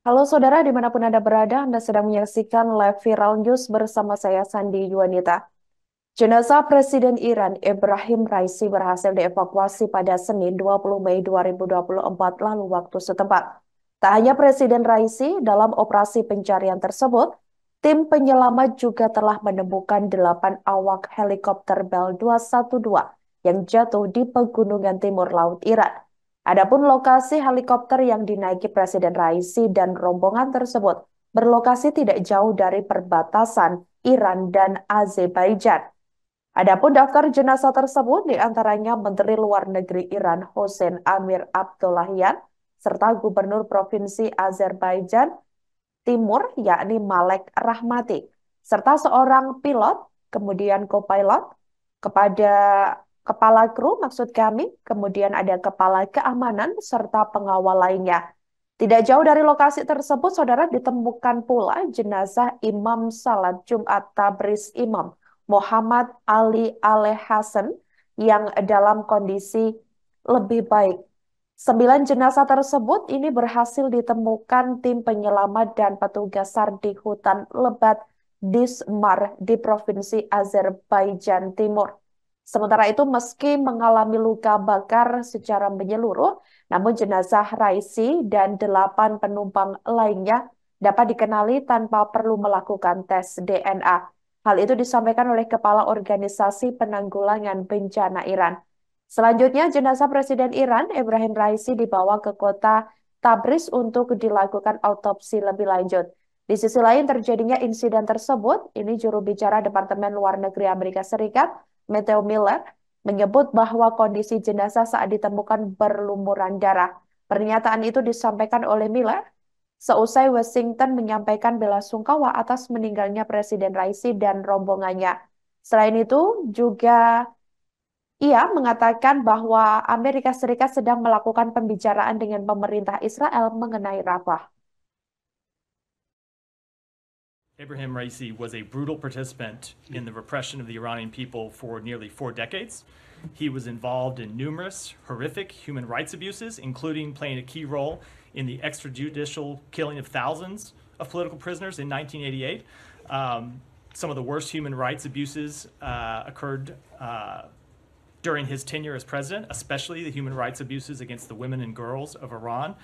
Halo saudara, dimanapun Anda berada, Anda sedang menyaksikan live viral news bersama saya, Sandi Yuwanita. Jenazah Presiden Iran Ibrahim Raisi berhasil dievakuasi pada Senin 20 Mei 2024 lalu waktu setempat. Tak hanya Presiden Raisi, dalam operasi pencarian tersebut, tim penyelamat juga telah menemukan 8 awak helikopter Bell 212 yang jatuh di pegunungan timur laut Iran. Adapun lokasi helikopter yang dinaiki Presiden Raisi dan rombongan tersebut berlokasi tidak jauh dari perbatasan Iran dan Azerbaijan. Adapun daftar jenazah tersebut diantaranya Menteri Luar Negeri Iran Hossein Amir Abdollahian serta Gubernur Provinsi Azerbaijan Timur yakni Malek Rahmati serta seorang pilot, kemudian co-pilot, kepada kepala kru maksud kami, kemudian ada kepala keamanan serta pengawal lainnya. Tidak jauh dari lokasi tersebut, saudara, ditemukan pula jenazah Imam Salat Jumat Tabriz Imam Muhammad Ali Aleh Hasan yang dalam kondisi lebih baik. 9 jenazah tersebut ini berhasil ditemukan tim penyelamat dan petugas SAR di hutan lebat Dismar di Provinsi Azerbaijan Timur. Sementara itu, meski mengalami luka bakar secara menyeluruh, namun jenazah Raisi dan 8 penumpang lainnya dapat dikenali tanpa perlu melakukan tes DNA. Hal itu disampaikan oleh Kepala Organisasi Penanggulangan Bencana Iran. Selanjutnya, jenazah Presiden Iran, Ibrahim Raisi, dibawa ke kota Tabriz untuk dilakukan autopsi lebih lanjut. Di sisi lain, terjadinya insiden tersebut, ini juru bicara Departemen Luar Negeri Amerika Serikat, Matthew Miller, menyebut bahwa kondisi jenazah saat ditemukan berlumuran darah. Pernyataan itu disampaikan oleh Miller seusai Washington menyampaikan belasungkawa atas meninggalnya Presiden Raisi dan rombongannya. Selain itu, juga ia mengatakan bahwa Amerika Serikat sedang melakukan pembicaraan dengan pemerintah Israel mengenai Rafah. Ibrahim Raisi was a brutal participant in the repression of the Iranian people for nearly 4 decades. He was involved in numerous horrific human rights abuses, including playing a key role in the extrajudicial killing of thousands of political prisoners in 1988. Some of the worst human rights abuses occurred during his tenure as president, especially the human rights abuses against the women and girls of Iran.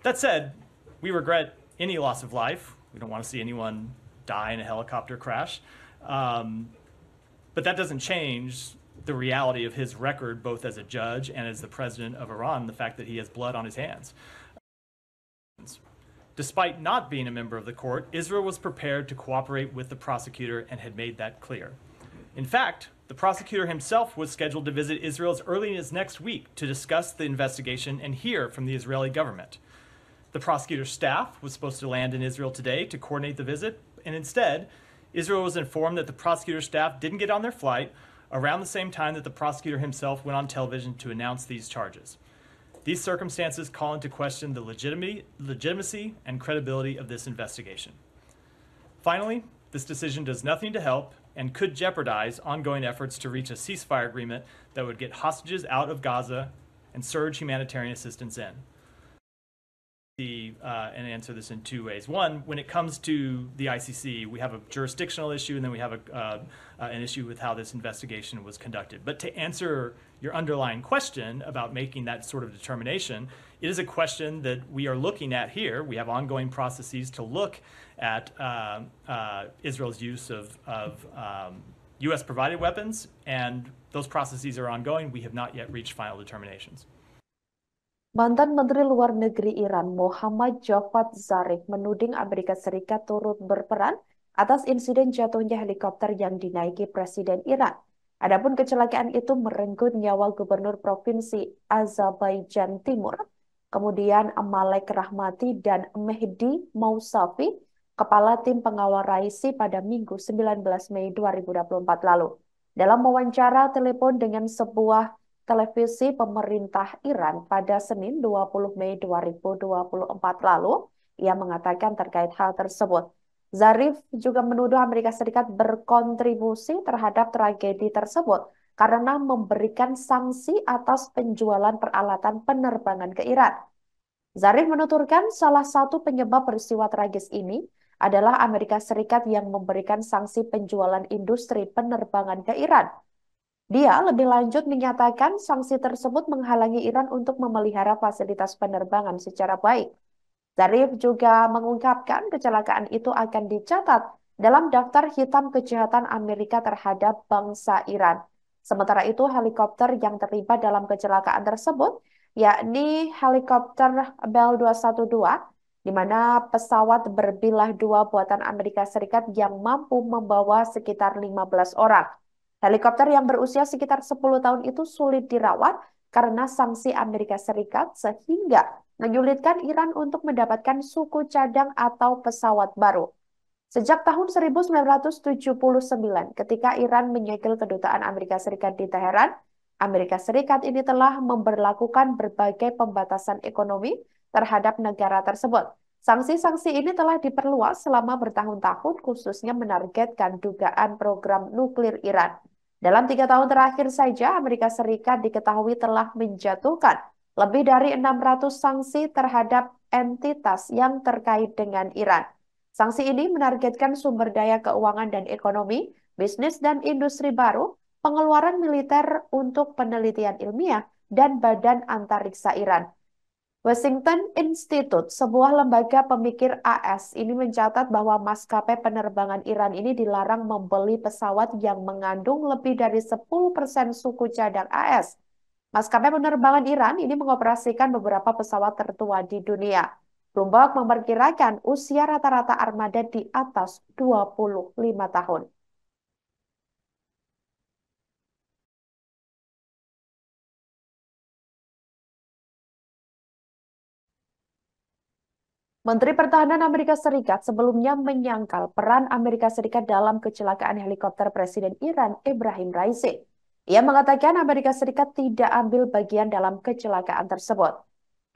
That said, we regret any loss of life. We don't want to see anyone die in a helicopter crash. But that doesn't change the reality of his record, both as a judge and as the president of Iran, the fact that he has blood on his hands. Despite not being a member of the court, Israel was prepared to cooperate with the prosecutor and had made that clear. In fact, the prosecutor himself was scheduled to visit Israel as early as next week to discuss the investigation and hear from the Israeli government. The prosecutor's staff was supposed to land in Israel today to coordinate the visit, and instead, Israel was informed that the prosecutor's staff didn't get on their flight around the same time that the prosecutor himself went on television to announce these charges. These circumstances call into question the legitimacy and credibility of this investigation. Finally, this decision does nothing to help and could jeopardize ongoing efforts to reach a ceasefire agreement that would get hostages out of Gaza and surge humanitarian assistance in. And answer this in 2 ways. One, when it comes to the ICC, we have a jurisdictional issue, and then we have an issue with how this investigation was conducted. But to answer your underlying question about making that sort of determination, it is a question that we are looking at here. We have ongoing processes to look at Israel's use of U.S.-provided weapons, and those processes are ongoing. We have not yet reached final determinations. Mantan Menteri Luar Negeri Iran Muhammad Javad Zarif menuding Amerika Serikat turut berperan atas insiden jatuhnya helikopter yang dinaiki Presiden Iran. Adapun kecelakaan itu merenggut nyawa Gubernur Provinsi Azerbaijan Timur, kemudian Malek Rahmati dan Mehdi Mousavi, Kepala Tim Pengawal Raisi pada Minggu 19 Mei 2024 lalu. Dalam wawancara telepon dengan sebuah televisi pemerintah Iran pada Senin 20 Mei 2024 lalu, ia mengatakan terkait hal tersebut. Zarif juga menuduh Amerika Serikat berkontribusi terhadap tragedi tersebut karena memberikan sanksi atas penjualan peralatan penerbangan ke Iran. Zarif menuturkan salah satu penyebab peristiwa tragis ini adalah Amerika Serikat yang memberikan sanksi penjualan industri penerbangan ke Iran. Dia lebih lanjut menyatakan sanksi tersebut menghalangi Iran untuk memelihara fasilitas penerbangan secara baik. Zarif juga mengungkapkan kecelakaan itu akan dicatat dalam daftar hitam kejahatan Amerika terhadap bangsa Iran. Sementara itu, helikopter yang terlibat dalam kecelakaan tersebut, yakni helikopter Bell 212, di mana pesawat berbilah 2 buatan Amerika Serikat yang mampu membawa sekitar 15 orang. Helikopter yang berusia sekitar 10 tahun itu sulit dirawat karena sanksi Amerika Serikat sehingga menyulitkan Iran untuk mendapatkan suku cadang atau pesawat baru. Sejak tahun 1979, ketika Iran menyegel kedutaan Amerika Serikat di Teheran, Amerika Serikat ini telah memberlakukan berbagai pembatasan ekonomi terhadap negara tersebut. Sanksi-sanksi ini telah diperluas selama bertahun-tahun, khususnya menargetkan dugaan program nuklir Iran. Dalam 3 tahun terakhir saja, Amerika Serikat diketahui telah menjatuhkan lebih dari 600 sanksi terhadap entitas yang terkait dengan Iran. Sanksi ini menargetkan sumber daya keuangan dan ekonomi, bisnis dan industri baru, pengeluaran militer untuk penelitian ilmiah, dan badan antariksa Iran. Washington Institute, sebuah lembaga pemikir AS, ini mencatat bahwa maskapai penerbangan Iran ini dilarang membeli pesawat yang mengandung lebih dari 10% suku cadang AS. Maskapai penerbangan Iran ini mengoperasikan beberapa pesawat tertua di dunia. Bloomberg memperkirakan usia rata-rata armada di atas 25 tahun. Menteri Pertahanan Amerika Serikat sebelumnya menyangkal peran Amerika Serikat dalam kecelakaan helikopter Presiden Iran Ebrahim Raisi. Ia mengatakan Amerika Serikat tidak ambil bagian dalam kecelakaan tersebut.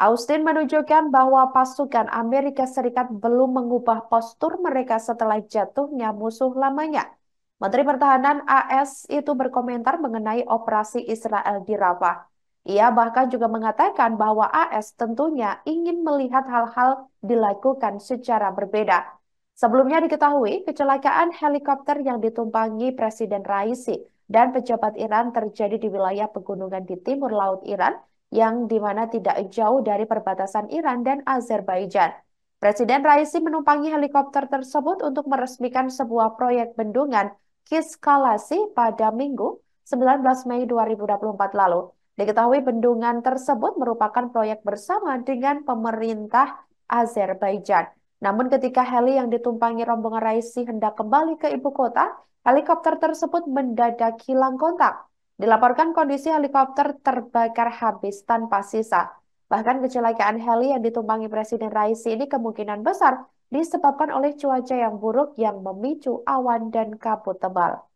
Austin menunjukkan bahwa pasukan Amerika Serikat belum mengubah postur mereka setelah jatuhnya musuh lamanya. Menteri Pertahanan AS itu berkomentar mengenai operasi Israel di Rafah. Ia bahkan juga mengatakan bahwa AS tentunya ingin melihat hal-hal dilakukan secara berbeda. Sebelumnya diketahui, kecelakaan helikopter yang ditumpangi Presiden Raisi dan pejabat Iran terjadi di wilayah pegunungan di timur laut Iran, yang dimana tidak jauh dari perbatasan Iran dan Azerbaijan. Presiden Raisi menumpangi helikopter tersebut untuk meresmikan sebuah proyek bendungan Kiskalasi pada Minggu 19 Mei 2024 lalu. Diketahui bendungan tersebut merupakan proyek bersama dengan pemerintah Azerbaijan. Namun ketika heli yang ditumpangi rombongan Raisi hendak kembali ke ibu kota, helikopter tersebut mendadak hilang kontak. Dilaporkan kondisi helikopter terbakar habis tanpa sisa. Bahkan kecelakaan heli yang ditumpangi Presiden Raisi ini kemungkinan besar disebabkan oleh cuaca yang buruk yang memicu awan dan kabut tebal.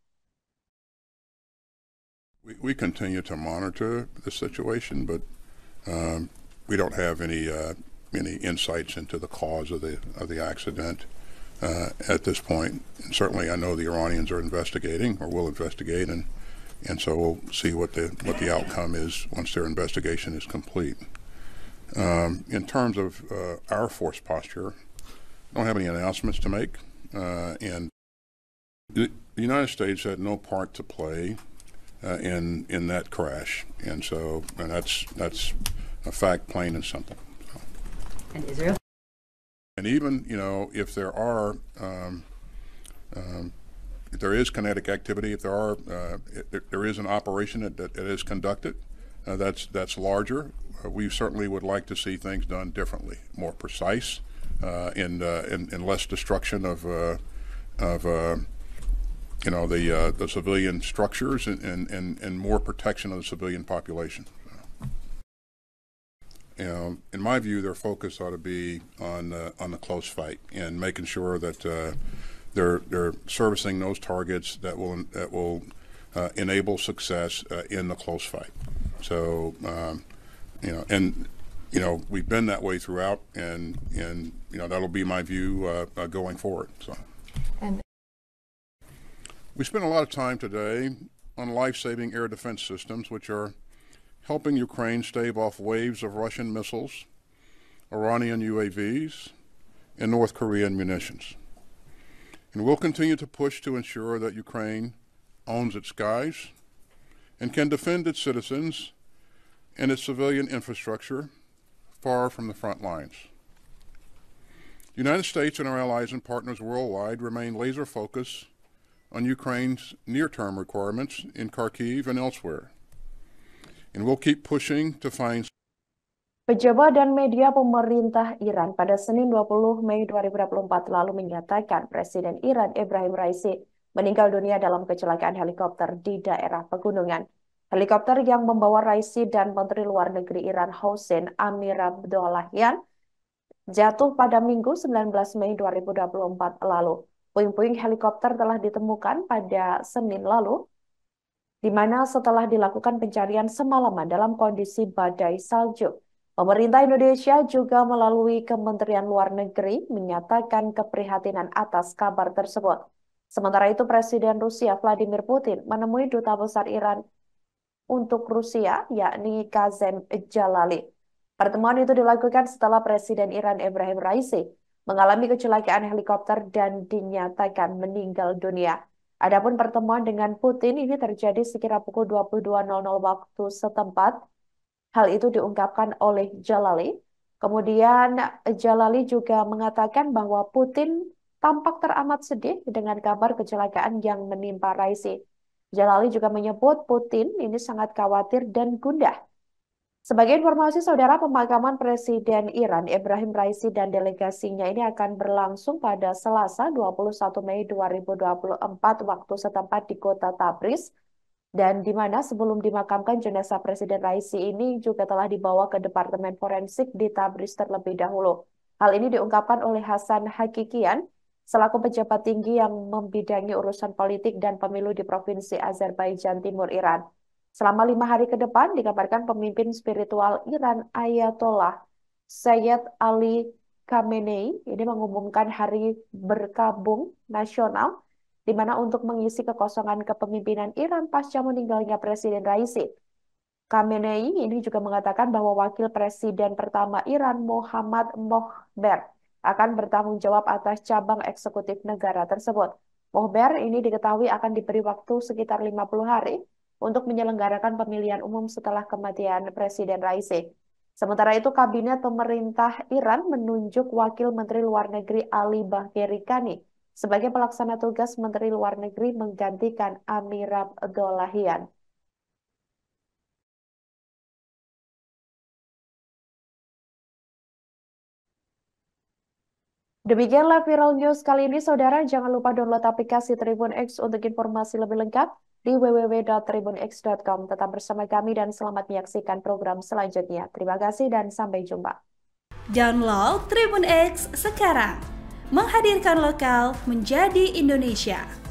We continue to monitor the situation, but we don't have any insights into the cause of the accident at this point. And certainly, I know the Iranians are investigating or will investigate, and so we'll see what the outcome is once their investigation is complete. In terms of our force posture, I don't have any announcements to make, and the United States had no part to play in that crash, and that's a fact, plain and simple. And Israel? And even if there are if there is kinetic activity, if there is an operation that is conducted that's larger, we certainly would like to see things done differently, more precise, and less destruction of the civilian structures and more protection of the civilian population. In my view, their focus ought to be on the close fight and making sure that they're servicing those targets that will enable success in the close fight. So we've been that way throughout, and that'll be my view going forward. So. And We spent a lot of time today on life-saving air defense systems, which are helping Ukraine stave off waves of Russian missiles Iranian UAVs, and North Korean munitions. And we'll continue to push to ensure that Ukraine owns its skies and can defend its citizens and its civilian infrastructure far from the front lines. The United States and our allies and partners worldwide remain laser-focused on Ukraine's near-term requirements in Kharkiv and elsewhere. And we'll keep pushing to find. Pejabat dan media pemerintah Iran pada Senin 20 Mei 2024 lalu menyatakan Presiden Iran Ebrahim Raisi meninggal dunia dalam kecelakaan helikopter di daerah pegunungan. Helikopter yang membawa Raisi dan Menteri Luar Negeri Iran Hossein Amirabdollahian jatuh pada Minggu 19 Mei 2024 lalu. Puing-puing helikopter telah ditemukan pada Senin lalu, di mana setelah dilakukan pencarian semalaman dalam kondisi badai salju. Pemerintah Indonesia juga melalui Kementerian Luar Negeri menyatakan keprihatinan atas kabar tersebut. Sementara itu, Presiden Rusia Vladimir Putin menemui Duta Besar Iran untuk Rusia, yakni Kazem Jalali. Pertemuan itu dilakukan setelah Presiden Iran Ebrahim Raisi mengalami kecelakaan helikopter dan dinyatakan meninggal dunia. Adapun pertemuan dengan Putin ini terjadi sekira pukul 22.00 waktu setempat. Hal itu diungkapkan oleh Jalali. Kemudian Jalali juga mengatakan bahwa Putin tampak teramat sedih dengan kabar kecelakaan yang menimpa Raisi. Jalali juga menyebut Putin ini sangat khawatir dan gundah. Sebagai informasi saudara, pemakaman Presiden Iran Ebrahim Raisi dan delegasinya ini akan berlangsung pada Selasa 21 Mei 2024 waktu setempat di kota Tabriz. Dan di mana sebelum dimakamkan jenazah Presiden Raisi ini juga telah dibawa ke Departemen Forensik di Tabriz terlebih dahulu. Hal ini diungkapkan oleh Hasan Hakikian, selaku pejabat tinggi yang membidangi urusan politik dan pemilu di Provinsi Azerbaijan Timur Iran. Selama 5 hari ke depan, dikabarkan pemimpin spiritual Iran Ayatollah Sayyid Ali Khamenei ini mengumumkan hari berkabung nasional, di mana untuk mengisi kekosongan kepemimpinan Iran pasca meninggalnya Presiden Raisi. Khamenei ini juga mengatakan bahwa wakil presiden pertama Iran Mohammad Mohber akan bertanggung jawab atas cabang eksekutif negara tersebut. Mohber ini diketahui akan diberi waktu sekitar 50 hari untuk menyelenggarakan pemilihan umum setelah kematian Presiden Raisi. Sementara itu, Kabinet Pemerintah Iran menunjuk Wakil Menteri Luar Negeri Ali Bagheri Kani sebagai pelaksana tugas Menteri Luar Negeri menggantikan Amirabdollahian. Demikianlah Viral News kali ini, saudara. Jangan lupa download aplikasi Tribun X untuk informasi lebih lengkap di www.tribunx.com. Tetap bersama kami dan selamat menyaksikan program selanjutnya. Terima kasih dan sampai jumpa. Download Tribun X sekarang. Menghadirkan lokal menjadi Indonesia.